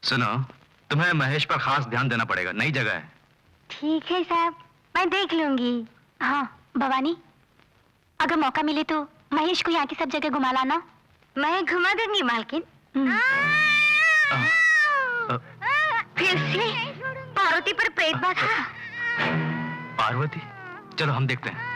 सुनो, तुम्हें महेश पर खास ध्यान देना पड़ेगा, नई जगह है। ठीक है साहब, मैं देख लूंगी। हाँ भवानी, अगर मौका मिले तो महेश को यहाँ की सब जगह घुमा लाना। मैं घुमा दूंगी मालकिन। फिर से पार्वती पर प्रेत बाधा। पार्वती, चलो हम देखते हैं।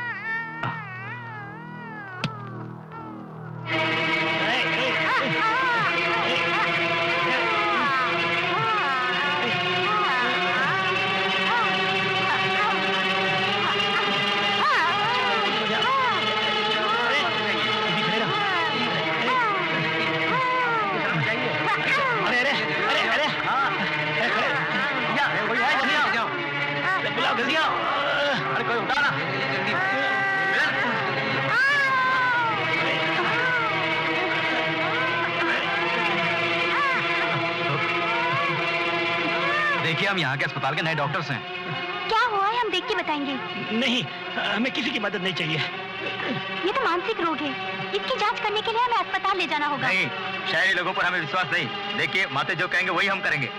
देखिए, हम यहाँ के अस्पताल के नए डॉक्टर्स हैं। क्या हुआ है हम देख के बताएंगे। नहीं, हमें किसी की मदद नहीं चाहिए। ये तो मानसिक रोग है, इसकी जांच करने के लिए हमें अस्पताल ले जाना होगा। नहीं, शहरी लोगों पर हमें विश्वास नहीं। देखिए, माते जो कहेंगे वही हम करेंगे।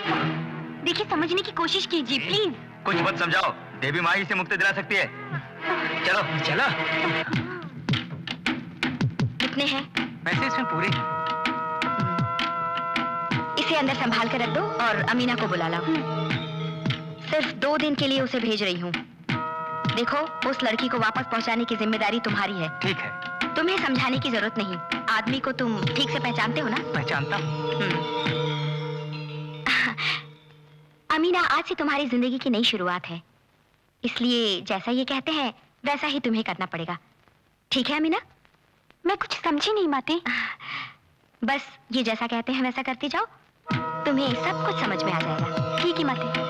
देखिए, समझने की कोशिश कीजिए प्लीज। कुछ मत समझाओ, देवी माँ ही से मुक्ति दिला सकती है। चलो चलो। कितने हैं? पैसे इसमें पूरे हैं। इसे अंदर संभाल कर रख दो और अमीना को बुला लाओ। सिर्फ 2 दिन के लिए उसे भेज रही हूँ। देखो, उस लड़की को वापस पहुँचाने की जिम्मेदारी तुम्हारी है। ठीक है। तुम्हें समझाने की जरूरत नहीं। आदमी को तुम ठीक से पहचानते हो ना? पहचानता हूँ। अमीना, आज से तुम्हारी जिंदगी की नई शुरुआत है, इसलिए जैसा ये कहते हैं वैसा ही तुम्हें करना पड़ेगा। ठीक है अमीना? मैं कुछ समझी नहीं माते। बस ये जैसा कहते हैं वैसा करती जाओ, तुम्हें सब कुछ समझ में आ जाएगा। ठीक है माते?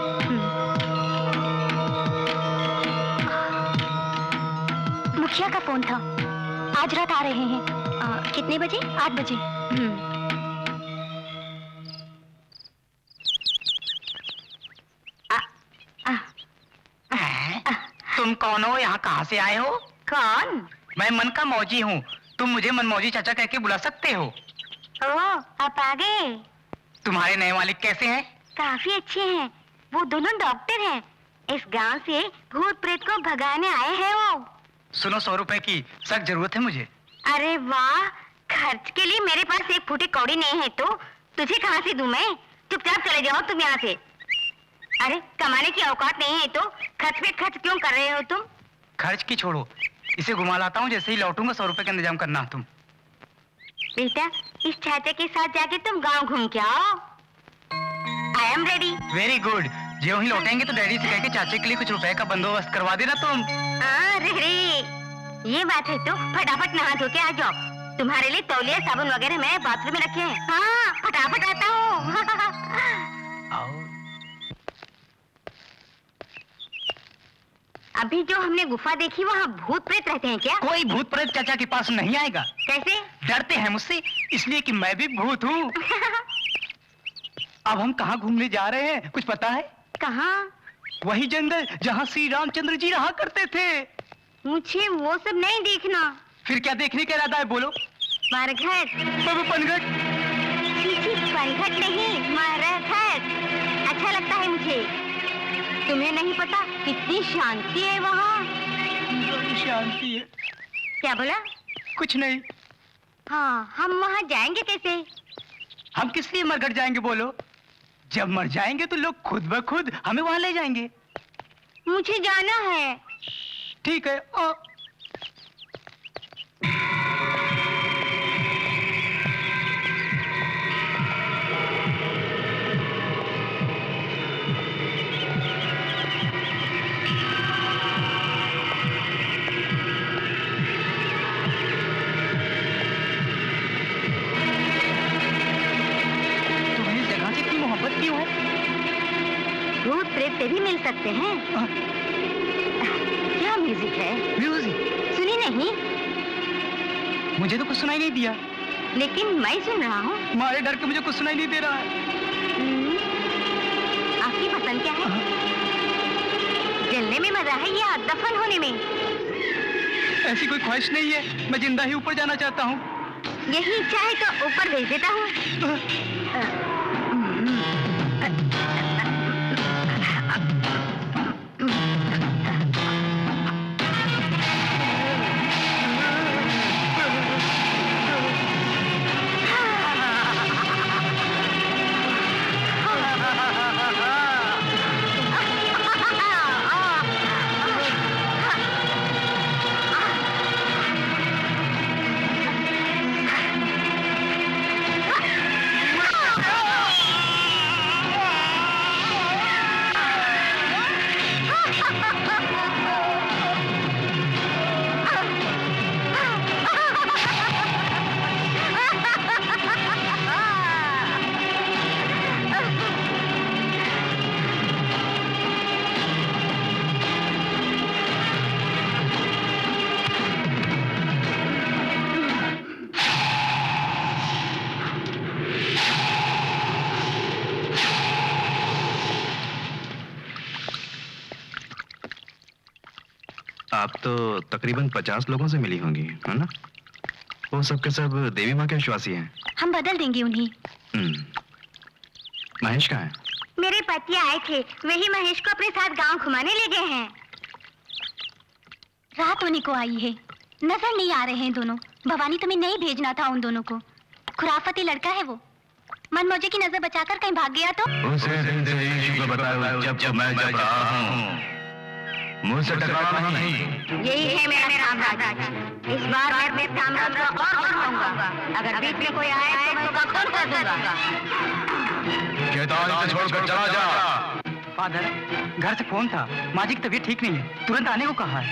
मुखिया का फोन था, आज रात आ रहे हैं। कितने बजे? 8 बजे। तुम कौन हो? यहाँ कहाँ से आए हो? कौन? मैं मन का मौजी हूँ। तुम मुझे मनमौजी चाचा कह के बुला सकते हो। ओह, आप आ गए। तुम्हारे नए मालिक कैसे हैं? काफी अच्छे हैं, वो दोनों डॉक्टर हैं। इस गांव से भूत प्रेत को भगाने आए हैं वो। सुनो, 100 रुपए की सख्त जरूरत है मुझे। अरे वाह, खर्च के लिए मेरे पास एक फूटी कौड़ी नहीं है तो तुझे कहाँ से दूं मैं? चुपचाप चले जाओ तुम यहाँ से। अरे, कमाने की औकात नहीं है तो खर्च पे खर्च क्यों कर रहे हो तुम? खर्च की छोड़ो, इसे घुमा लाता हूँ। जैसे ही लौटूंगा 100 रुपए का इंतजाम करना तुम। बेटा, इस चाचा के साथ जाके तुम गांव घूम के आओ। I am ready. Very good. जो ही लौटेंगे तो डैडी से कह के चाचे के लिए कुछ रुपए का बंदोबस्त करवा देना तुम। अरे, ये बात है तो फटाफट नहा धो के आ जाओ। तुम्हारे लिए तौलिया साबुन वगैरह मैं बाथरूम में रखे हैं। हाँ, फटाफट आता हूँ। आओ। अभी जो हमने गुफा देखी वहाँ भूत प्रेत रहते हैं क्या? कोई भूत प्रेत चाचा के पास नहीं आएगा। कैसे? डरते हैं मुझसे, इसलिए कि मैं भी भूत हूँ। अब हम कहाँ घूमने जा रहे हैं, कुछ पता है? कहाँ? वही जंगल जहाँ श्री रामचंद्र जी रहा करते थे। मुझे वो सब नहीं देखना। फिर क्या देखने का इरादा है, बोलो? मरघट। पनघट? पनघट नहीं, मरघट। अच्छा लगता है मुझे। तुम्हें नहीं पता कितनी शांति है वहाँ? बड़ी शांति है। क्या बोला? कुछ नहीं। हाँ, हम वहाँ जाएंगे कैसे? हम किस लिए मरघट जाएंगे बोलो? जब मर जाएंगे तो लोग खुद ब खुद हमें वहाँ ले जाएंगे। मुझे जाना है। ठीक है। भूत प्रेत से भी मिल सकते हैं। क्या म्यूजिक है? म्यूजिक सुनी नहीं? मुझे तो कुछ सुनाई नहीं दिया। लेकिन मैं सुन रहा हूँ। तुम्हारे डर के मुझे कुछ सुनाई नहीं दे रहा है। आपकी पसंद क्या है? जलने में मजा है या दफन होने में? ऐसी कोई ख्वाहिश नहीं है, मैं जिंदा ही ऊपर जाना चाहता हूँ। यही इच्छा है तो ऊपर भेज देता हूँ। आप तो तकरीबन 50 लोगों से मिली होंगी, है ना? वो सब के सब देवी माँ के विश्वासी हैं। हम बदल देंगे उन्हें। महेश कहाँ है? मेरे पति आए थे, वही महेश को अपने साथ गांव घुमाने ले गए हैं। रात होने को आई है, नजर नहीं आ रहे हैं दोनों। भवानी तुम्हें नहीं भेजना था उन दोनों को। खुराफती लड़का है वो, मनमौजे की नजर बचाकर कहीं भाग गया तो? उसे दिन से यीशु को बताया, जब मैं जब रहा हूँ, मुझसे टकराना नहीं। यही है मेरा साम्राज्य। इस बार मैं अपने साम्राज्य को और बढ़ाऊंगा। अगर बीच में कोई आए तो मैं उसका खून कर दूंगा। शैतान को छोड़कर चला जा। फादर, घर से फोन था, माँ जी की तबीयत ठीक नहीं है, तुरंत आने को कहा है।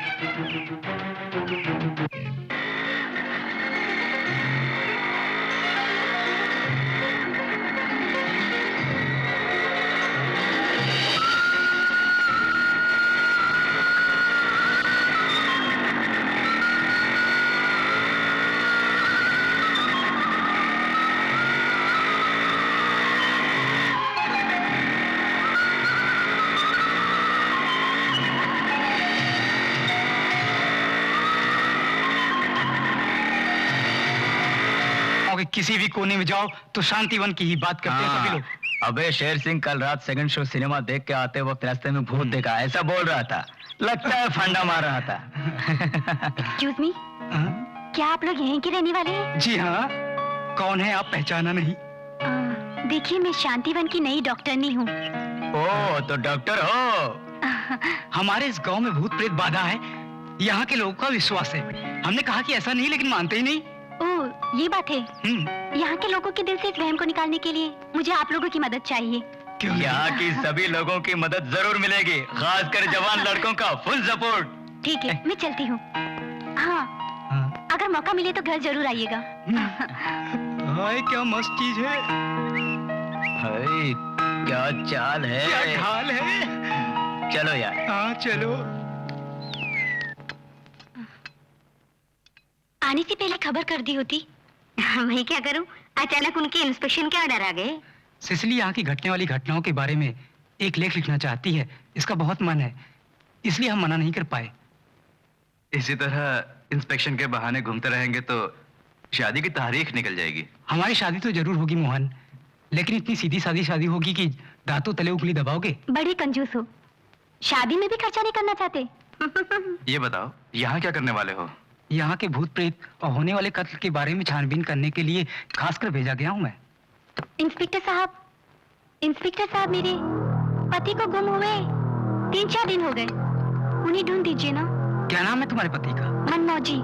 किसी भी कोने में जाओ तो शांतिवन की ही बात करते हैं सभी लोग। अबे शेर सिंह कल रात सेकंड शो सिनेमा देख के आते वक्त रास्ते में भूत देखा, ऐसा बोल रहा था। लगता है फंडा मार रहा था। एक्सक्यूज मी, क्या आप लोग यहीं के रहने वाले हैं? जी हाँ। कौन है आप, पहचाना नहीं? देखिए, मैं शांतिवन की नई डॉक्टरनी हूँ। ओ, तो डॉक्टर हो? हमारे इस गांव में भूत प्रेत बाधा है, यहाँ के लोगों का विश्वास है। हमने कहा कि ऐसा नहीं, लेकिन मानते ही नहीं। ओह, ये बात है। यहाँ के लोगों के दिल से इस वहम को निकालने के लिए मुझे आप लोगों की मदद चाहिए। यहाँ की सभी लोगों की मदद जरूर मिलेगी, खासकर जवान लड़कों का फुल सपोर्ट। ठीक है, मैं चलती हूँ। हाँ, अगर मौका मिले तो घर जरूर आइएगा। हाय, क्या मस्त चीज है। हाय, क्या चाल है, क्या ढाल है। चलो यार। हाँ चलो। आने से पहले खबर कर दी होती। मैं क्या करूं, अचानक उनके इंस्पेक्शन के ऑर्डर आ गए। सिसिली यहाँ की घटने वाली घटनाओं के बारे में एक लेख लिखना चाहती है, इसका बहुत मन है, इसलिए हम मना नहीं कर पाए। इसी तरह इंस्पेक्शन के बहाने घूमते रहेंगे तो शादी की तारीख निकल जाएगी। हमारी शादी तो जरूर होगी मोहन, लेकिन इतनी सीधी सादी शादी होगी कि दांतों तले उंगली दबाओगे। बड़े कंजूस हो, शादी में भी खर्चा नहीं करना चाहते। ये बताओ, यहाँ क्या करने वाले हो? यहाँ के भूत प्रेत और होने वाले कत्ल के बारे में छानबीन करने के लिए खासकर भेजा गया हूँ मैं। इंस्पेक्टर साहब, मेरे पति को गुम हुए 3-4 दिन हो गए, उन्हें ढूंढ दीजिए ना। क्या नाम है तुम्हारे पति का? मनमौजी।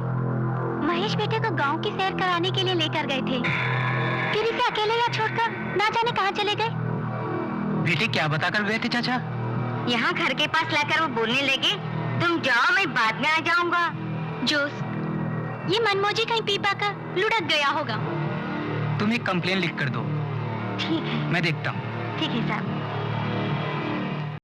महेश बेटे को गांव की सैर कराने के लिए लेकर गए थे, फिर इसे अकेले यहाँ छोड़कर ना जाने कहाँ चले गए। बेटे क्या बता कर गए थे चाचा? यहाँ घर के पास लाकर वो बोलने लगे, तुम जाओ, मैं बाद में आ जाऊंगा। जोस, ये मनमौजी कहीं पी पाकर लुढ़क गया होगा। तुम एक कंप्लेन लिख कर दो। ठीक है। मैं देखता हूँ। ठीक है साहब।